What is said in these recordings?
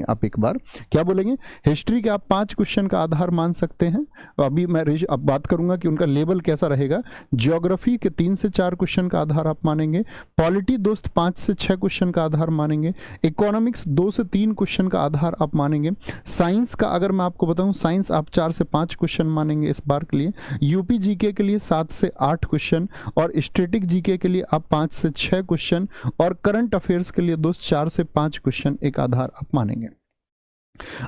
बोलेंगे आप एक बार, क्या बोलेंगे? हिस्ट्री के आप 5 क्वेश्चन का आधार मान सकते हैं। अभी मैं अब बात करूंगा कि उनका लेवल कैसा रहेगा। ज्योग्राफी के 3 से 4 क्वेश्चन का आधार आप मानेंगे। पॉलिटी दोस्त 5 से 6 क्वेश्चन का आधार मानेंगे। इकोनॉमिक्स 2 से 3 क्वेश्चन का आधार आप मानेंगे। साइंस का अगर मैं आपको बताऊं, साइंस आप 4 से 5 क्वेश्चन मानेंगे इस बार के लिए। यूपी जीके के लिए 7 से 8 क्वेश्चन, और स्टैटिक जीके के लिए आप 5 से 6 क्वेश्चन, और करंट अफेयर्स के लिए दोस्त 4 से 5 क्वेश्चन एक आधार आप मानेंगे।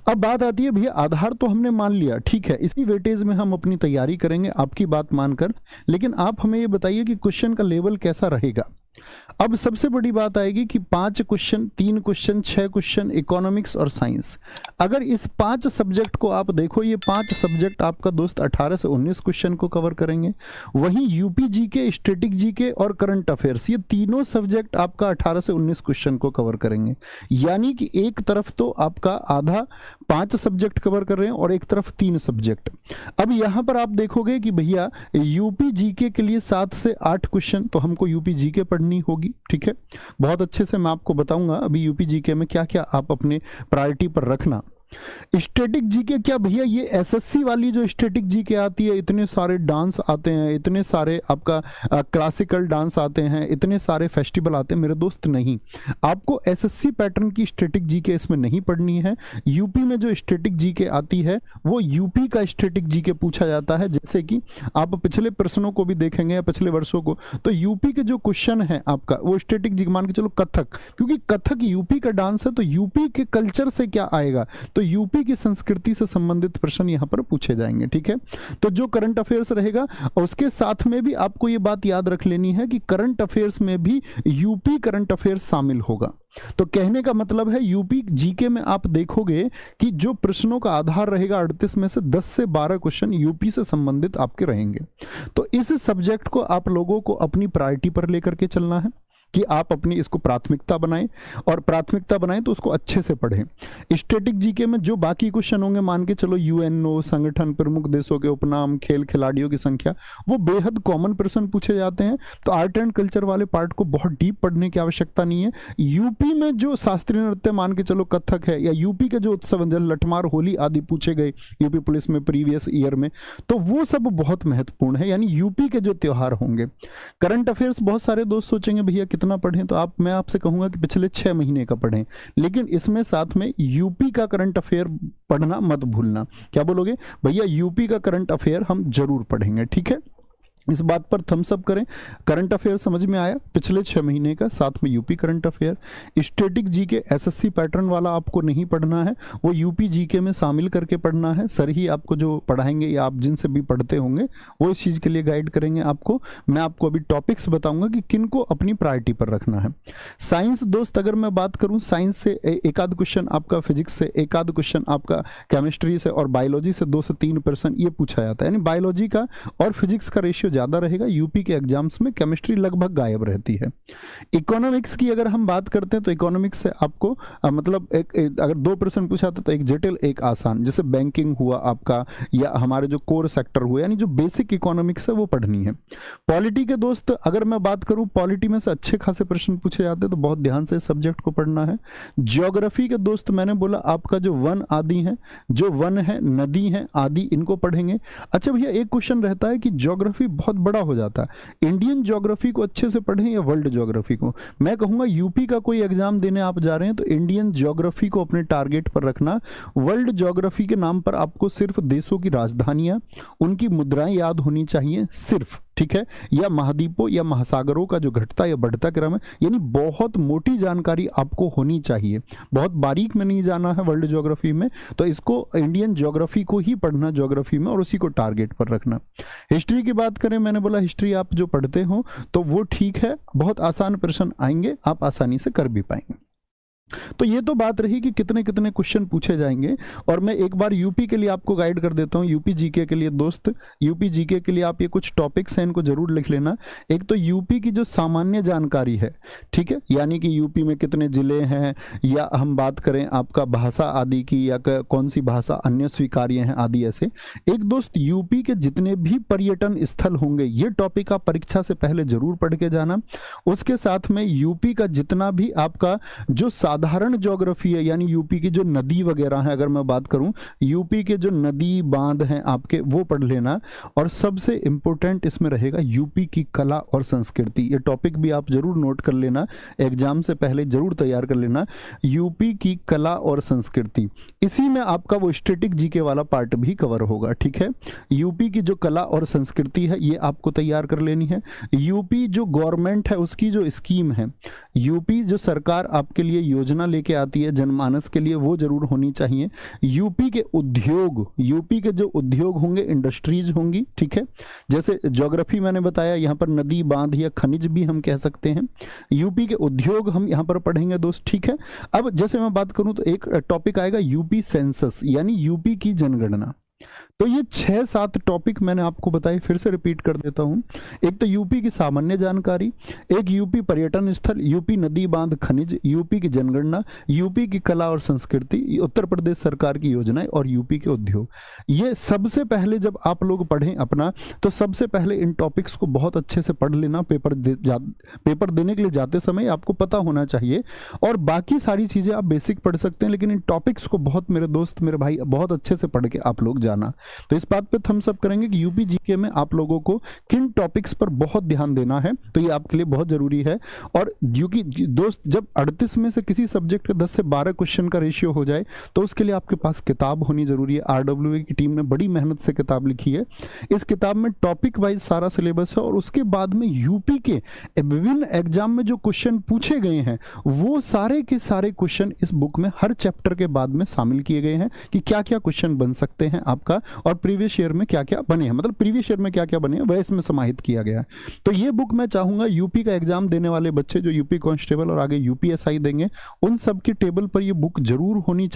अब बात आती है भैया, आधार तो हमने मान लिया, ठीक है, इसी वेटेज में हम अपनी तैयारी करेंगे आपकी बात मानकर, लेकिन आप हमें ये बताइए कि क्वेश्चन का लेवल कैसा रहेगा। अब सबसे बड़ी बात आएगी कि 5 क्वेश्चन, 3 क्वेश्चन, 6 क्वेश्चन इकोनॉमिक्स और साइंस। अगर इस 5 सब्जेक्ट को आप देखो, ये 5 सब्जेक्ट आपका दोस्त 18 से 19 क्वेश्चन को कवर करेंगे। वहीं यूपी जीके, स्टैटिक जीके और करंट अफेयर्स, ये तीनों सब्जेक्ट आपका 18 से 19 क्वेश्चन को कवर करेंगे। यानी कि एक तरफ तो आपका आधा 5 सब्जेक्ट कवर कर रहे हैं और एक तरफ 3 सब्जेक्ट। अब यहां पर आप देखोगे कि भैया यूपी जीके के लिए 7 से 8 क्वेश्चन, तो हमको यूपी जीके पढ़नी होगी, ठीक है। बहुत अच्छे से मैं आपको बताऊंगा अभी यूपी जीके में क्या क्या आप अपने प्रायोरिटी पर रखना। स्टैटिक जीके, क्या भैया ये एसएससी वाली जो स्टैटिक जीके आती है, इतने सारे डांस आते हैं, इतने सारे आपका क्लासिकल डांस आते हैं, इतने सारे फेस्टिवल आते हैं? मेरे दोस्त नहीं, आपको एसएससी पैटर्न की स्टैटिक जीके इसमें नहीं पढ़नी है। यूपी में जो स्टैटिक जीके आती है वो यूपी का स्टैटिक जीके पूछा जाता है। जैसे कि आप पिछले प्रश्नों को भी देखेंगे या पिछले वर्षों को, तो यूपी के जो क्वेश्चन है आपका वो स्टैटिक जीके, मान के चलो कथक, क्योंकि कथक यूपी का डांस है, तो यूपी के कल्चर से क्या आएगा, तो यूपी की संस्कृति से संबंधित प्रश्न यहां पर पूछे जाएंगे, ठीक है। तो जो करंट अफेयर्स रहेगा, उसके साथ में भी आपको ये बात याद रख लेनी है कि करंट अफेयर्स में भी यूपी करंट अफेयर्स शामिल होगा। तो कहने का मतलब है यूपी जीके में आप देखोगे कि जो प्रश्नों का आधार रहेगा 38 में से 10 से 12 क्वेश्चन यूपी से संबंधित आपके रहेंगे। तो इस सब्जेक्ट को आप लोगों को अपनी प्रायोरिटी पर लेकर के चलना है कि आप अपनी इसको प्राथमिकता बनाएं, और प्राथमिकता बनाएं तो उसको अच्छे से पढ़ें। स्टैटिक जीके में जो बाकी क्वेश्चन होंगे, मान के चलो यूएनओ, संगठन, प्रमुख देशों के उपनाम, खेल खिलाड़ियों की संख्या, वो बेहद कॉमन प्रश्न पूछे जाते हैं। तो आर्ट एंड कल्चर वाले पार्ट को बहुत डीप पढ़ने की आवश्यकता नहीं है। यूपी में जो शास्त्रीय नृत्य, मान के चलो कथक है, या यूपी के जो उत्सव लठमार, होली आदि पूछे गए यूपी पुलिस में प्रीवियस ईयर में, तो वो सब बहुत महत्वपूर्ण है, यानी यूपी के जो त्योहार होंगे। करंट अफेयर्स बहुत सारे दोस्त सोचेंगे भैया कितना पढ़ें, तो मैं आपसे कहूंगा कि पिछले 6 महीने का पढ़ें, लेकिन इसमें साथ में यूपी का करंट अफेयर पढ़ना मत भूलना। क्या बोलोगे? भैया यूपी का करंट अफेयर हम जरूर पढ़ेंगे, ठीक है। इस बात पर थम्स अप करें। करंट अफेयर समझ में आया, पिछले 6 महीने का, साथ में UP current affair. Static GK SSC pattern वाला आपको नहीं पढ़ना है, वो यूपी जीके में शामिल करके पढ़ना है। सर ही आपको जो पढ़ाएंगे या आप जिनसे भी पढ़ते होंगे वो इस चीज़ के लिए गाइड करेंगे आपको। मैं आपको अभी टॉपिक्स बताऊंगा कि किन को अपनी प्रायोरिटी पर रखना है। साइंस दोस्त, अगर मैं बात करूँ, साइंस से एक आध क्वेश्चन आपका, फिजिक्स से एक आध क्वेश्चन आपका, केमिस्ट्री से और बायोलॉजी से 2 से 3 प्रश्न ये पूछा जाता है। यानी बायोलॉजी का और फिजिक्स का रेशियो ज्यादा रहेगा। यूपी के एग्जाम्स में केमिस्ट्री लगभग गायब रहती है। इकोनॉमिक्स की अगर हम बात करते हैं तो इकोनॉमिक्स से आपको मतलब अगर 2 प्रश्न पूछा था तो एक जटिल एक आसान, जैसे बैंकिंग हुआ आपका, या हमारे जो कोर सेक्टर हुए, यानी जो बेसिक इकोनॉमिक्स है वो पढ़नी है। पॉलिटी के दोस्त अगर मैं बात करूं, पॉलिटी में से अच्छे खासे प्रश्न पूछे जाते हैं, तो बहुत ध्यान से सब्जेक्ट को पढ़ना है। ज्योग्राफी के दोस्त मैंने बोला आपका जो वन आदि है, जो वन है, नदी है आदि, इनको पढ़ेंगे। अच्छा भैया एक क्वेश्चन रहता है कि ज्योग्राफी बहुत बड़ा हो जाता है, इंडियन ज्योग्राफी को अच्छे से पढ़ें या वर्ल्ड ज्योग्राफी को? मैं कहूंगा यूपी का कोई एग्जाम देने आप जा रहे हैं तो इंडियन ज्योग्राफी को अपने टारगेट पर रखना। वर्ल्ड ज्योग्राफी के नाम पर आपको सिर्फ देशों की राजधानियां, उनकी मुद्राएं याद होनी चाहिए सिर्फ, ठीक है, या महाद्वीपों या महासागरों का जो घटता या बढ़ता क्रम है, यानी बहुत मोटी जानकारी आपको होनी चाहिए, बहुत बारीक में नहीं जाना है वर्ल्ड ज्योग्राफी में। तो इसको इंडियन ज्योग्राफी को ही पढ़ना ज्योग्राफी में, और उसी को टारगेट पर रखना। हिस्ट्री की बात करें, मैंने बोला हिस्ट्री आप जो पढ़ते हो तो वो ठीक है, बहुत आसान प्रश्न आएंगे, आप आसानी से कर भी पाएंगे। तो ये तो बात रही कि कितने कितने क्वेश्चन पूछे जाएंगे। और मैं एक बार यूपी के लिए आपको गाइड कर देता हूँ, यूपी जीके के लिए दोस्त। यूपी जीके के लिए आप ये कुछ टॉपिक्स हैं, इनको जरूर लिख लेना। एक तो यूपी की जो सामान्य जानकारी है, ठीक है, यानी कि यूपी में कितने जिले हैं, या हम बात करें आपका भाषा आदि की, या कौन सी भाषा अन्य स्वीकार्य हैं आदि। ऐसे एक दोस्त यूपी के जितने भी पर्यटन स्थल होंगे, ये टॉपिक आप परीक्षा से पहले जरूर पढ़ के जाना। उसके साथ में यूपी का जितना भी आपका जो साधारण ज्योग्राफी है, यानी यूपी की जो नदी वगैरह है, अगर मैं बात करूं यूपी के जो नदी बांध हैं आपके, वो पढ़ लेना। और सबसे इंपॉर्टेंट इसमें रहेगा यूपी की कला और संस्कृति। ये टॉपिक भी आप जरूर नोट कर लेना, एग्जाम से पहले जरूर तैयार कर लेना, यूपी की कला और संस्कृति। इसी में आपका वो स्टैटिक जीके वाला पार्ट भी कवर होगा, ठीक है। यूपी की जो कला और संस्कृति है ये आपको तैयार कर लेनी है। यूपी जो गवर्नमेंट है उसकी जो स्कीम है, यूपी जो सरकार आपके लिए योजना लेके आती है जनमानस के लिए, वो जरूर होनी चाहिए। यूपी के उद्योग, यूपी के जो उद्योग होंगे, इंडस्ट्रीज होंगी, ठीक है। जैसे ज्योग्राफी मैंने बताया, यहाँ पर नदी बांध या खनिज भी हम कह सकते हैं। यूपी के उद्योग हम यहाँ पर पढ़ेंगे दोस्त, ठीक है। अब जैसे मैं बात करूं तो एक टॉपिक आएगा यूपी सेंसस, यानी यूपी की जनगणना। तो ये 6-7 टॉपिक मैंने आपको बताए, फिर से रिपीट कर देता हूं। एक तो यूपी की सामान्य जानकारी, एक यूपी पर्यटन स्थल, यूपी नदी बांध खनिज, यूपी की जनगणना, यूपी की कला और संस्कृति, उत्तर प्रदेश सरकार की योजनाएं और यूपी के उद्योग। ये सबसे पहले जब आप लोग पढ़ें अपना, तो सबसे पहले इन टॉपिक्स को बहुत अच्छे से पढ़ लेना। पेपर देने के लिए जाते समय आपको पता होना चाहिए, और बाकी सारी चीजें आप बेसिक पढ़ सकते हैं, लेकिन इन टॉपिक्स को बहुत, मेरे दोस्त मेरे भाई, बहुत अच्छे से पढ़ के आप लोग जाना। तो इस बात पे थम्स अप करेंगे कि यूपी जीके में आप लोगों को किन टॉपिक्स पर बहुत ध्यान देना है, तो ये आपके लिए बहुत जरूरी है। और क्योंकि दोस्त जब 38 में से किसी सब्जेक्ट का 10 से 12 क्वेश्चन का रेशियो हो जाए, तो उसके लिए आपके पास किताब होनी जरूरी है। आरडब्ल्यूए की टीम ने बड़ी मेहनत से किताब लिखी है। इस किताब में टॉपिक वाइज सारा सिलेबस है, और उसके बाद में यूपी के विभिन्न एग्जाम में जो क्वेश्चन पूछे गए हैं, वो सारे के सारे क्वेश्चन इस बुक में हर चैप्टर के बाद में शामिल किए गए हैं कि क्या क्या क्वेश्चन बन सकते हैं आपका, और प्रीवियस ईयर में क्या क्या बने हैं, मतलब प्रीवियस ईयर में क्या क्या बने हैं वह इसमें समाहित किया गया है। तो ये बुक मैं चाहूंगा यूपी का एग्जाम देने वाले बच्चे जो यूपी कांस्टेबल और आगे यूपीएसआई देंगे, उन सब के टेबल पर ये बुक जरूर होनी चाहिए।